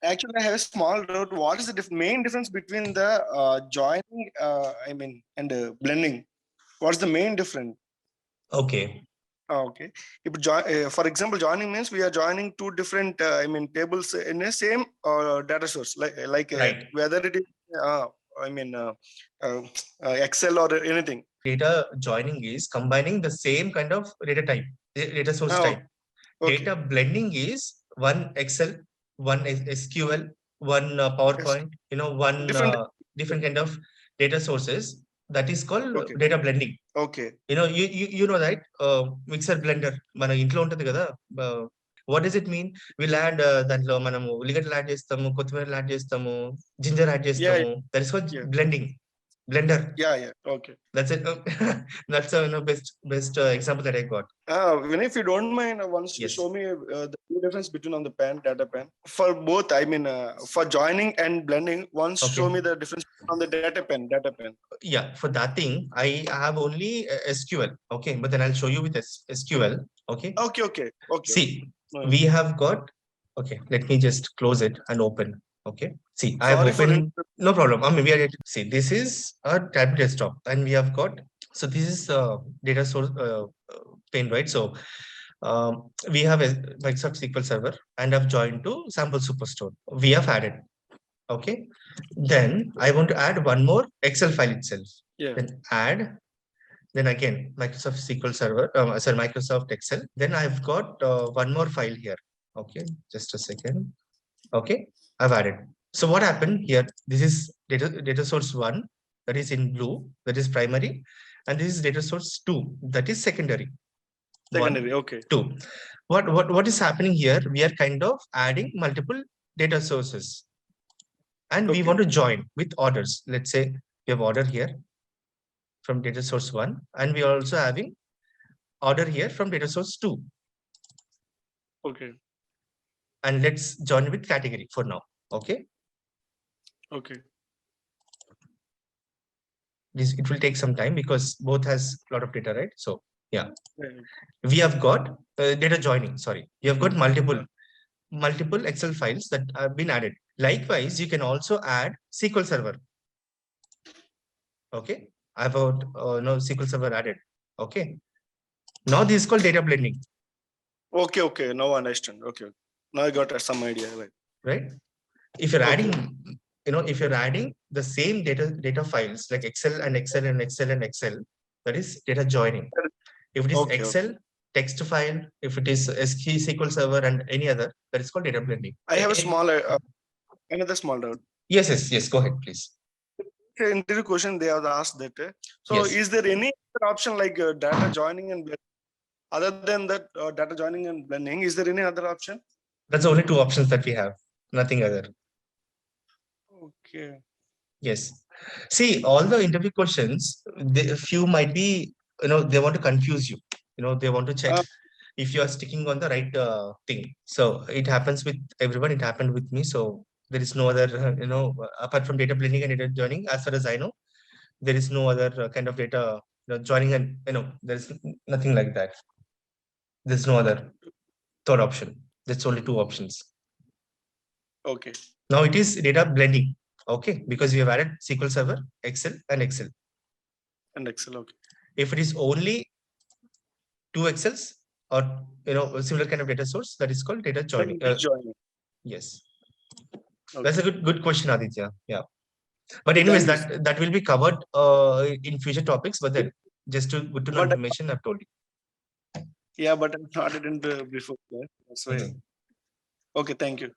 Actually, I have a small doubt. What is the main difference between the joining, and blending? What's the main difference? Okay. Okay. If for example, joining means we are joining two different, tables in a same data source, Right. whether it is, I mean, uh, uh, Excel or anything. Data joining is combining the same kind of data type, data source Oh, type. okay. Data blending is one Excel, one SQL, one Yes. PowerPoint, one Different. different kind of data sources. That is called Okay. data blending. Okay. You know that mixer blender మన ఇంట్లో ఉంటుంది కదా. What does it mean? Will add దాంట్లో మనము ఉల్లిగడ్డలు add చేస్తాము, కొత్తిమీర add చేస్తాము, జింజర్ యాడ్ Yeah. చేస్తాము. That is called Yeah. Blending. Blender. Yeah. Yeah. Okay. That's it. That's a best example that I got. Vinay, if you don't mind, once you Yes. show me the difference between on the pen, data pen for both. For joining and blending, once Okay. show me the difference on the data pen. Yeah, for that thing, I have only SQL. Okay, but then I'll show you with SQL. Okay. Okay. See, we have got. Okay, let me just close it and open. Okay. See, I have Sorry for opened. No problem. I mean, see, this is a tablet desktop, and we have got. So this is data source pane, right? So we have a Microsoft SQL Server, and I've joined to Sample Superstore. We have added. Okay. Then I want to add one more Excel file itself. Yeah. Then add. Then again, Microsoft SQL Server, sorry, Microsoft Excel. Then I've got one more file here. Okay, just a second. Okay, I've added. So what happened here? This is data source 1, that is in blue, that is primary, and this is data source 2, that is secondary. Secondary. 1, Okay. 2. What is happening here? We are kind of adding multiple data sources, and we Okay. want to join with orders. Let's say we have order here from data source 1, and we are also having order here from data source 2. Okay. And let's join with category for now. Okay. Okay. It will take some time because both has a lot of data, right? So yeah, Yeah. we have got data joining. Sorry, you have got multiple Excel files that have been added. Likewise, you can also add SQL Server. Okay, I've got no SQL Server added. Okay, now this is called data blending. Okay. Now I understand. Okay. Now I got some idea. Right. If you're Okay. adding, if you're adding the same data files like Excel and Excel and Excel and Excel, that is data joining. If it is Okay. Excel text file, if it is SQL Server and any other, that is called data blending. I have a small, another small doubt. Yes. Go ahead, please. Interview question they have asked that. So Yes. is there any other option like data joining and blending? Other than that, data joining and blending, is there any other option? That's only two options that we have, nothing other. Okay. Yes. See, all the interview questions, few might be, they want to confuse you. They want to check if you are sticking on the right thing. So it happens with everyone. It happened with me. So there is no other, apart from data blending and data joining, as far as I know, there is no other kind of data joining, and there is nothing like that. There's no other third option. That's only two options. Okay. Now it is data blending. Okay, because we have added SQL Server, Excel, and Excel. And Excel. Okay. If it is only two Excels or a similar kind of data source, that is called data joining. Joining. Yes. Okay. That's a good question, Aditya. Yeah. But anyways, that will be covered in future topics. But then, just to good to know information, I've told you. Yeah, but I started in the before. That's why. Okay, thank you.